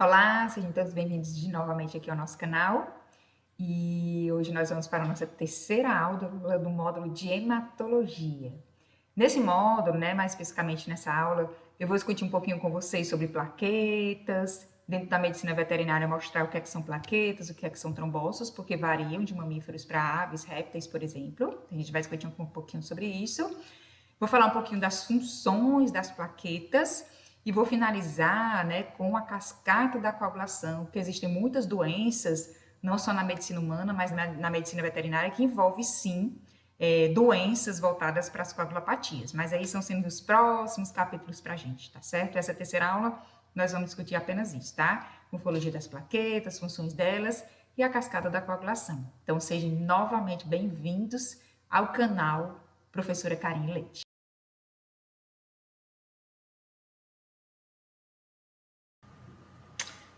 Olá, sejam todos bem-vindos novamente aqui ao nosso canal. E hoje nós vamos para a nossa terceira aula do módulo de hematologia. Nesse módulo, mais especificamente nessa aula, eu vou discutir um pouquinho com vocês sobre plaquetas, dentro da medicina veterinária mostrar o que é que são plaquetas, o que é que são trombócitos, porque variam de mamíferos para aves, répteis, por exemplo. A gente vai discutir um pouquinho sobre isso. Vou falar um pouquinho das funções das plaquetas e vou finalizar, com a cascata da coagulação, porque existem muitas doenças, não só na medicina humana, mas na medicina veterinária, que envolve, sim, doenças voltadas para as coagulopatias. Mas aí são sendo os próximos capítulos para a gente, tá certo? Essa terceira aula, nós vamos discutir apenas isso, tá? Morfologia das plaquetas, funções delas e a cascata da coagulação. Então, sejam novamente bem-vindos ao canal Professora Karine Leite.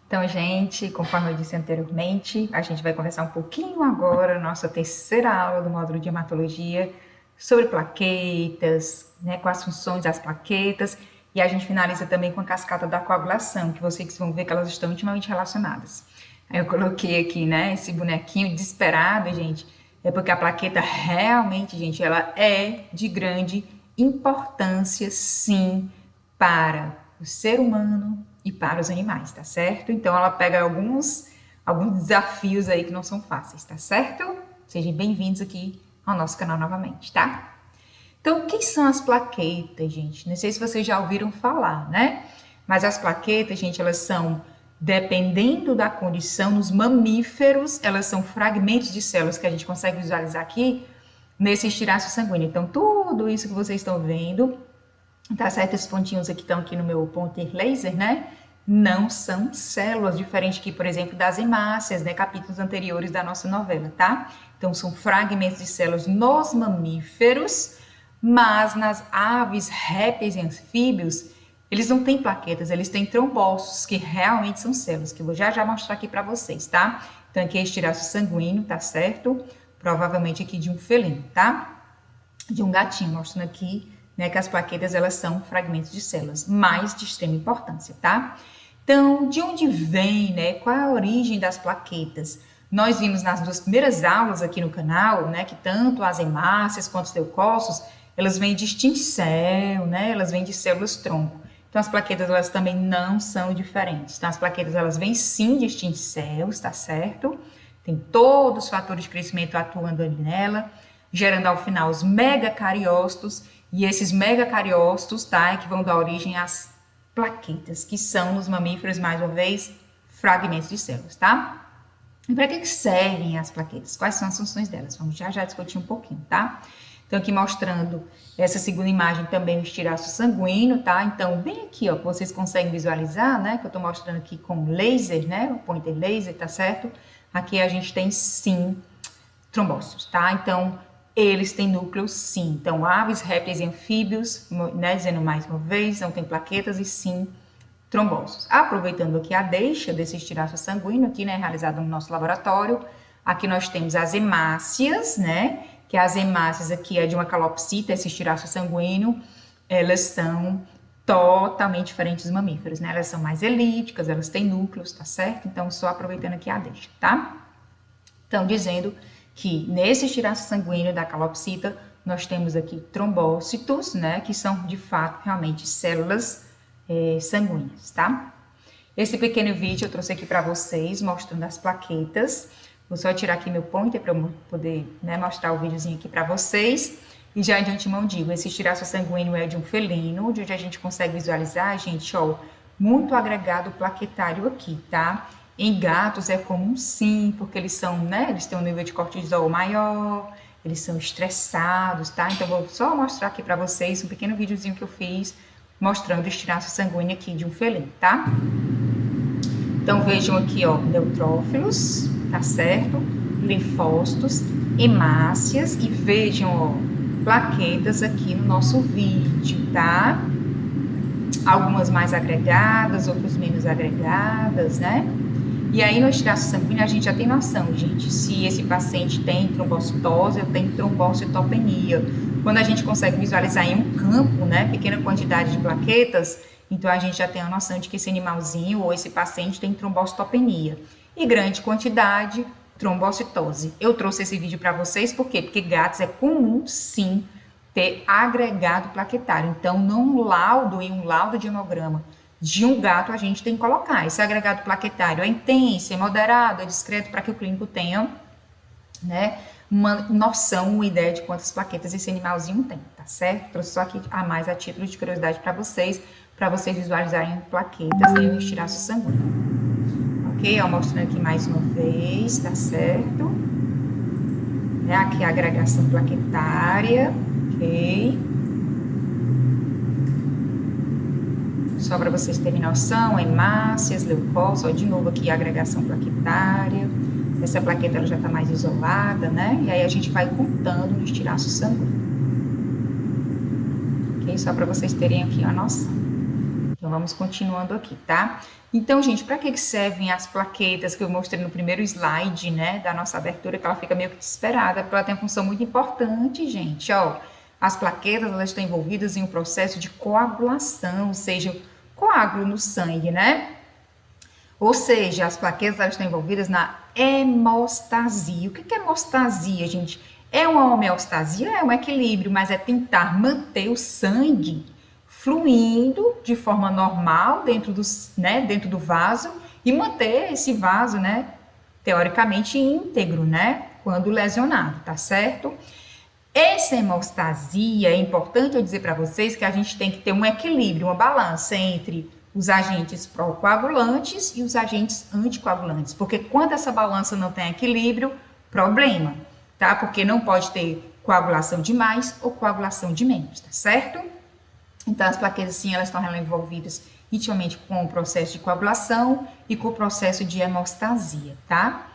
Então, gente, conforme eu disse anteriormente, a gente vai conversar um pouquinho agora, nossa terceira aula do módulo de hematologia, sobre plaquetas, quais as funções das plaquetas, e a gente finaliza também com a cascata da coagulação, que vocês vão ver que elas estão intimamente relacionadas. Aí eu coloquei aqui, esse bonequinho desesperado, gente, é porque a plaqueta realmente, gente, ela é de grande importância, sim, para o ser humano e para os animais, tá certo? Então, ela pega alguns desafios aí que não são fáceis, tá certo? Sejam bem-vindos aqui ao nosso canal novamente, tá? Então, o que são as plaquetas, gente? Não sei se vocês já ouviram falar, Mas as plaquetas, gente, elas são, dependendo da condição, nos mamíferos, elas são fragmentos de células que a gente consegue visualizar aqui nesse estilhaço sanguíneo. Então, tudo isso que vocês estão vendo, tá certo? Esses pontinhos aqui estão aqui no meu pointer laser, Não são células, diferente aqui, por exemplo, das hemácias, capítulos anteriores da nossa novela, tá? Então, são fragmentos de células nos mamíferos, mas nas aves, répteis e anfíbios, eles não têm plaquetas, eles têm trombócitos, que realmente são células, que eu vou já mostrar aqui para vocês, tá? Então, aqui é estilhaço sanguíneo, tá certo? Provavelmente aqui de um felino, tá? De um gatinho, mostrando aqui que as plaquetas, elas são fragmentos de células, mas de extrema importância, tá? Então, de onde vem, qual é a origem das plaquetas? Nós vimos nas duas primeiras aulas aqui no canal, que tanto as hemácias quanto os leucócitos, elas vêm de extinção, elas vêm de células-tronco. Então, as plaquetas, elas também não são diferentes. Então, as plaquetas, elas vêm sim de extinção, tá certo? Tem todos os fatores de crescimento atuando ali nela, gerando ao final os megacariócitos, e esses megacariócitos, tá, que vão dar origem às plaquetas, que são nos mamíferos, mais uma vez, fragmentos de células, tá? E para que servem as plaquetas? Quais são as funções delas? Vamos já discutir um pouquinho, tá? Então, aqui mostrando essa segunda imagem também o estilhaço sanguíneo, tá? Então, bem aqui, ó, que vocês conseguem visualizar, que eu tô mostrando aqui com laser, o pointer laser, tá certo? Aqui a gente tem, sim, trombócitos, tá? Então, eles têm núcleos, sim. Então, aves, répteis e anfíbios, dizendo mais uma vez, não tem plaquetas e, sim, trombócitos. Aproveitando aqui a deixa desse estilhaço sanguíneo aqui, realizado no nosso laboratório, aqui nós temos as hemácias, que as hemácias aqui é de uma calopsita, esse estilhaço sanguíneo, elas são totalmente diferentes dos mamíferos, Elas são mais elípticas, elas têm núcleos, tá certo? Então, só aproveitando aqui a deixa, tá? Então, dizendo que nesse estilhaço sanguíneo da calopsita, nós temos aqui trombócitos, que são, de fato, realmente células sanguíneas, tá? Esse pequeno vídeo eu trouxe aqui para vocês, mostrando as plaquetas. Vou só tirar aqui meu pointer para eu poder mostrar o videozinho aqui para vocês. E já de antemão digo, esse estilhaço sanguíneo é de um felino, onde a gente consegue visualizar, gente, ó, muito agregado plaquetário aqui, tá? Em gatos é comum, sim, porque eles são, eles têm um nível de cortisol maior, eles são estressados, tá? Então, vou só mostrar aqui para vocês um pequeno videozinho que eu fiz, mostrando o estilhaço sanguíneo aqui de um felino, tá? Então, vejam aqui, ó, neutrófilos, tá certo? Linfócitos, hemácias, e vejam, ó, plaquetas aqui no nosso vídeo, tá? Algumas mais agregadas, outras menos agregadas, E aí, no estilhaço sanguíneo, a gente já tem noção, gente, se esse paciente tem trombocitose ou tem trombocitopenia. Quando a gente consegue visualizar em um campo, pequena quantidade de plaquetas, Então, a gente já tem a noção de que esse animalzinho ou esse paciente tem trombocitopenia. E grande quantidade, trombocitose. Eu trouxe esse vídeo para vocês, por quê? Porque gatos é comum, sim, ter agregado plaquetário. Então, num laudo, em um laudo de hemograma de um gato, a gente tem que colocar. Esse agregado plaquetário é intenso, é moderado, é discreto, para que o clínico tenha, né, uma noção, uma ideia de quantas plaquetas esse animalzinho tem, tá certo? Trouxe só aqui a mais a título de curiosidade para vocês visualizarem plaquetas e o estilhaço sanguíneo. Ok? Ó, mostrando aqui mais uma vez, tá certo? É aqui a agregação plaquetária, ok? Só para vocês terem noção, hemácias, leucócitos, ó, de novo aqui a agregação plaquetária. Essa plaqueta ela já está mais isolada, né? E aí a gente vai contando no estilhaço sanguíneo. Ok? Só para vocês terem aqui uma noção. Então, vamos continuando aqui, tá? Então, gente, para que servem as plaquetas que eu mostrei no primeiro slide, né, da nossa abertura, que ela fica meio que desesperada, porque ela tem uma função muito importante, gente, ó. As plaquetas, elas estão envolvidas em um processo de coagulação, ou seja, coágulo no sangue, né? Ou seja, as plaquetas elas estão envolvidas na hemostasia. O que é hemostasia, gente? É uma homeostasia, é um equilíbrio, mas é tentar manter o sangue fluindo de forma normal dentro do vaso e manter esse vaso, né, teoricamente íntegro, né, quando lesionado, tá certo? Essa hemostasia, é importante eu dizer para vocês que a gente tem que ter um equilíbrio, uma balança entre os agentes procoagulantes e os agentes anticoagulantes, porque quando essa balança não tem equilíbrio, problema, tá? Porque não pode ter coagulação de mais ou coagulação de menos, tá certo? Então, as plaquetas, sim, elas estão envolvidas intimamente com o processo de coagulação e com o processo de hemostasia, tá?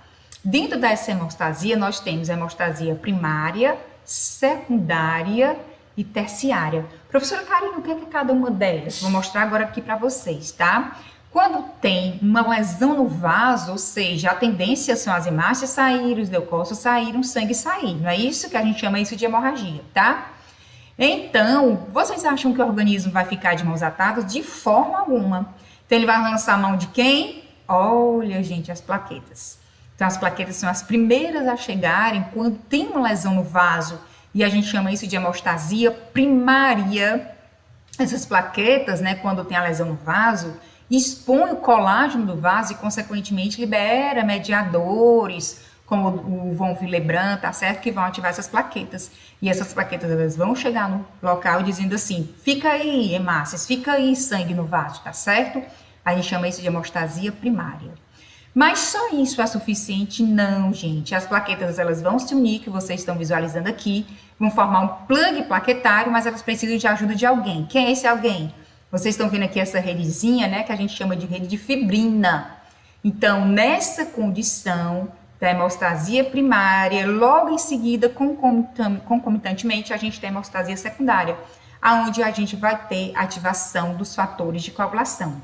Dentro dessa hemostasia, nós temos a hemostasia primária, secundária e terciária. Professora Karina, o que é cada uma delas? Vou mostrar agora aqui para vocês, tá? Quando tem uma lesão no vaso, ou seja, a tendência são as hemácias saírem, os leucócitos saírem, o sangue sair. Não é isso que a gente chama isso de hemorragia, tá? Então, vocês acham que o organismo vai ficar de mãos atadas? De forma alguma. Então, ele vai lançar a mão de quem? Olha, gente, as plaquetas. Então, as plaquetas são as primeiras a chegarem quando tem uma lesão no vaso. E a gente chama isso de hemostasia primária. Essas plaquetas, né, quando tem a lesão no vaso, expõe o colágeno do vaso e, consequentemente, libera mediadores, como o von Willebrand, tá certo? Que vão ativar essas plaquetas. E essas plaquetas, elas vão chegar no local dizendo assim, fica aí hemácias, fica aí sangue no vaso, tá certo? A gente chama isso de hemostasia primária. Mas só isso é suficiente? Não, gente. As plaquetas, elas vão se unir, que vocês estão visualizando aqui, vão formar um plug plaquetário, mas elas precisam de ajuda de alguém. Quem é esse alguém? Vocês estão vendo aqui essa redezinha, né, que a gente chama de rede de fibrina. Então, nessa condição da hemostasia primária, logo em seguida, concomitantemente, a gente tem a hemostasia secundária, aonde a gente vai ter ativação dos fatores de coagulação,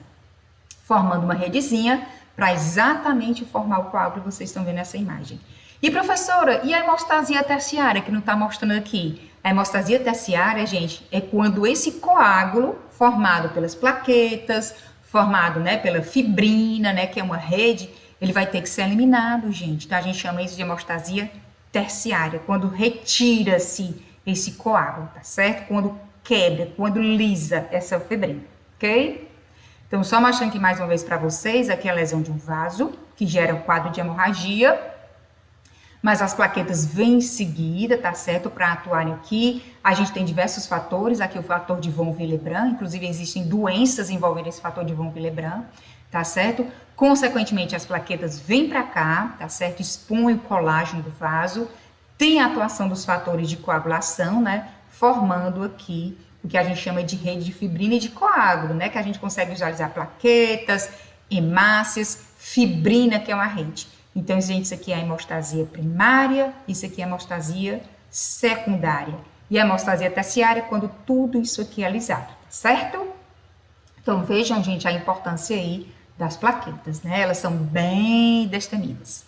formando uma redezinha para exatamente formar o coágulo que vocês estão vendo nessa imagem. E professora, e a hemostasia terciária, que não está mostrando aqui? A hemostasia terciária, gente, é quando esse coágulo, formado pelas plaquetas, formado, né, pela fibrina, né, que é uma rede, ele vai ter que ser eliminado, gente. Então, a gente chama isso de hemostasia terciária, quando retira-se esse coágulo, tá certo? Quando quebra, quando lisa essa fibrina, ok? Então, só mostrando aqui mais uma vez para vocês, aqui a lesão de um vaso, que gera um quadro de hemorragia, mas as plaquetas vêm em seguida, tá certo? Para atuarem aqui, a gente tem diversos fatores, aqui o fator de von Willebrand, inclusive existem doenças envolvendo esse fator de von Willebrand, tá certo? Consequentemente, as plaquetas vêm para cá, tá certo? Expõem o colágeno do vaso, tem a atuação dos fatores de coagulação, né? Formando aqui o que a gente chama de rede de fibrina e de coágulo, né? Que a gente consegue visualizar plaquetas, hemácias, fibrina, que é uma rede. Então, gente, isso aqui é a hemostasia primária, isso aqui é a hemostasia secundária. E a hemostasia terciária, quando tudo isso aqui é alisado, tá certo? Então, vejam, gente, a importância aí das plaquetas, né? Elas são bem destemidas.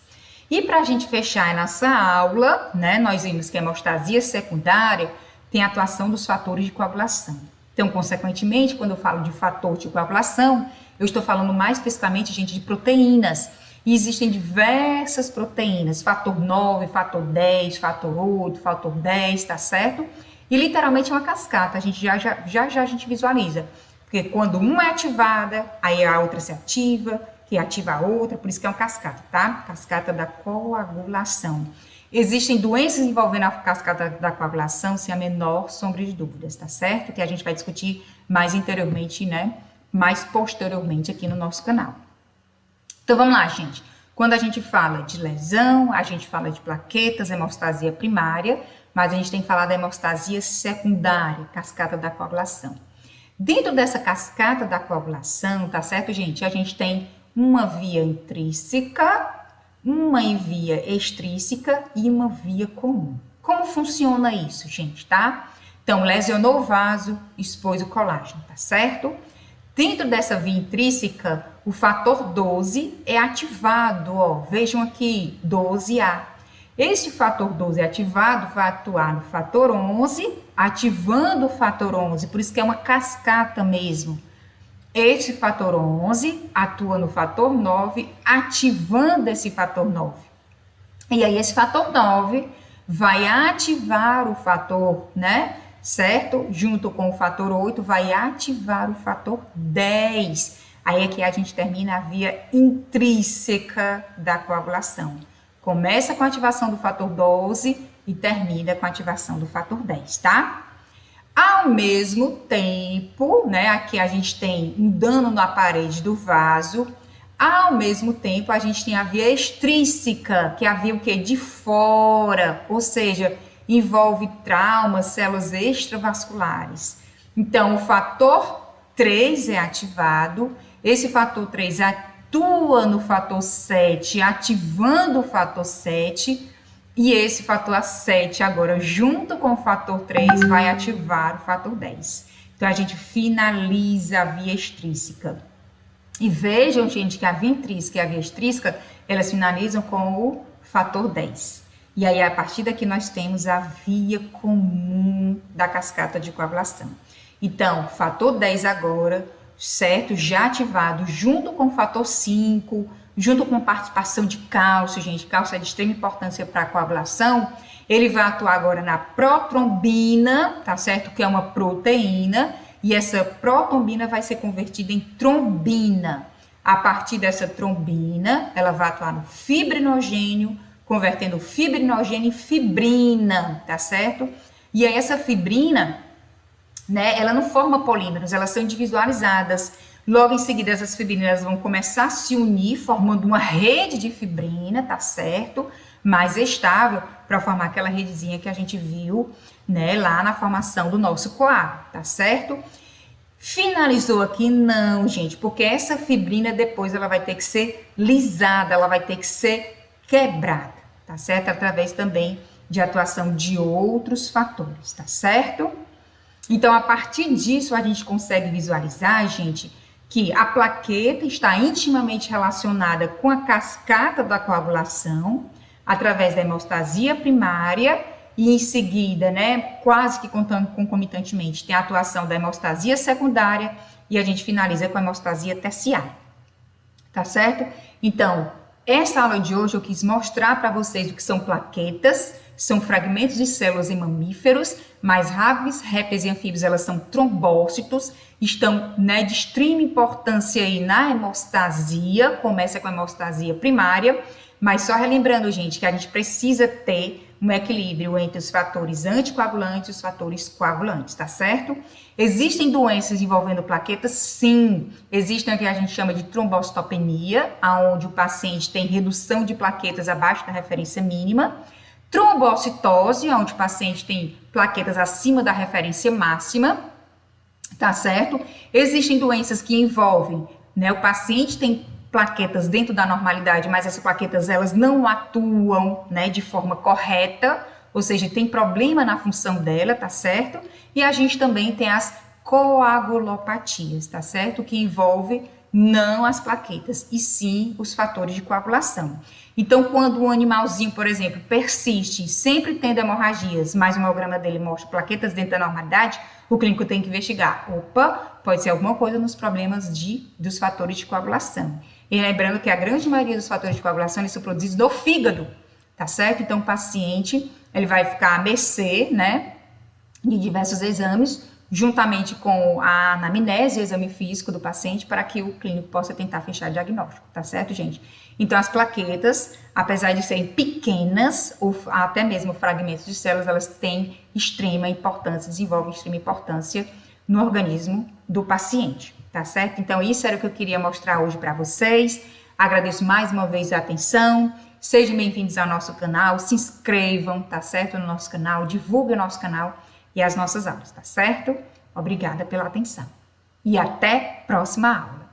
E para a gente fechar a nossa aula, né? Nós vimos que a hemostasia secundária tem a atuação dos fatores de coagulação. Então, consequentemente, quando eu falo de fator de coagulação, eu estou falando mais especificamente, gente, de proteínas. E existem diversas proteínas, fator 9, fator 10, fator 8, fator 10, tá certo? E literalmente é uma cascata, a gente já a gente visualiza. Porque quando uma é ativada, aí a outra se ativa, que ativa a outra, por isso que é uma cascata, tá? Cascata da coagulação. Existem doenças envolvendo a cascata da coagulação, sem a menor sombra de dúvidas, tá certo? Que a gente vai discutir mais interiormente, né? Mais posteriormente aqui no nosso canal. Então vamos lá, gente. Quando a gente fala de lesão, a gente fala de plaquetas, hemostasia primária, mas a gente tem que falar da hemostasia secundária, cascata da coagulação. Dentro dessa cascata da coagulação, tá certo, gente? A gente tem uma via intrínseca, uma via extrínseca e uma via comum. Como funciona isso, gente, tá? Então, lesionou o vaso, expôs o colágeno, tá certo? Dentro dessa via intrínseca, o fator 12 é ativado, ó, vejam aqui, 12A. Este fator 12 ativado vai atuar no fator 11, ativando o fator 11, por isso que é uma cascata mesmo. Este fator 11 atua no fator 9, ativando esse fator 9. E aí esse fator 9 vai ativar o fator, né, certo? Junto com o fator 8 vai ativar o fator 10. Aí é que a gente termina a via intrínseca da coagulação. Começa com a ativação do fator 12 e termina com a ativação do fator 10, tá? Ao mesmo tempo, né, aqui a gente tem um dano na parede do vaso. Ao mesmo tempo, a gente tem a via extrínseca, que é a via o quê? De fora, ou seja, envolve traumas, células extravasculares. Então, o fator 3 é ativado, esse fator 3 atua no fator 7, ativando o fator 7, e esse fator 7 agora, junto com o fator 3, vai ativar o fator 10. Então, a gente finaliza a via extrínseca. E vejam, gente, que a via intrínseca e a via extrínseca, elas finalizam com o fator 10. E aí, a partir daqui, nós temos a via comum da cascata de coagulação. Então, fator 10 agora, certo? Já ativado, junto com o fator 5, junto com participação de cálcio, gente. Cálcio é de extrema importância para a coagulação. Ele vai atuar agora na protrombina, tá certo? Que é uma proteína. E essa protrombina vai ser convertida em trombina. A partir dessa trombina, ela vai atuar no fibrinogênio, convertendo fibrinogênio em fibrina, tá certo? E aí essa fibrina, né, ela não forma polímeros, elas são individualizadas. Logo em seguida, essas fibrinas vão começar a se unir, formando uma rede de fibrina, tá certo? Mais estável, para formar aquela redezinha que a gente viu, né, lá na formação do nosso coágulo, tá certo? Finalizou aqui? Não, gente, porque essa fibrina depois ela vai ter que ser lisada, ela vai ter que ser quebrada, tá certo? Através também de atuação de outros fatores, tá certo? Então, a partir disso, a gente consegue visualizar, gente, que a plaqueta está intimamente relacionada com a cascata da coagulação, através da hemostasia primária, e em seguida, né, quase que concomitantemente, tem a atuação da hemostasia secundária, e a gente finaliza com a hemostasia terciária, tá certo? Então, essa aula de hoje eu quis mostrar para vocês o que são plaquetas, são fragmentos de células em mamíferos, mas aves, répteis e anfíbios, elas são trombócitos, estão, né, de extrema importância aí na hemostasia, começa com a hemostasia primária, mas só relembrando, gente, que a gente precisa ter um equilíbrio entre os fatores anticoagulantes e os fatores coagulantes, tá certo? Existem doenças envolvendo plaquetas? Sim. Existem o que a gente chama de trombocitopenia, onde o paciente tem redução de plaquetas abaixo da referência mínima. Trombocitose, onde o paciente tem plaquetas acima da referência máxima, tá certo? Existem doenças que envolvem, né, o paciente tem plaquetas dentro da normalidade, mas essas plaquetas elas não atuam, né, de forma correta, ou seja, tem problema na função dela, tá certo? E a gente também tem as coagulopatias, tá certo? Que envolve não as plaquetas, e sim os fatores de coagulação. Então, quando o animalzinho, por exemplo, persiste, sempre tendo hemorragias, mas o hemograma dele mostra plaquetas dentro da normalidade, o clínico tem que investigar. Opa, pode ser alguma coisa nos problemas dos fatores de coagulação. E lembrando que a grande maioria dos fatores de coagulação, eles são produzidos no fígado, tá certo? Então, o paciente, ele vai ficar à mercê, né, de diversos exames, juntamente com a anamnese, o exame físico do paciente, para que o clínico possa tentar fechar o diagnóstico, tá certo, gente? Então, as plaquetas, apesar de serem pequenas, ou até mesmo fragmentos de células, elas têm extrema importância, desenvolvem extrema importância no organismo do paciente, tá certo? Então, isso era o que eu queria mostrar hoje para vocês. Agradeço mais uma vez a atenção. Sejam bem-vindos ao nosso canal, se inscrevam, tá certo, no nosso canal, divulguem o nosso canal e as nossas aulas, tá certo? Obrigada pela atenção. E até a próxima aula.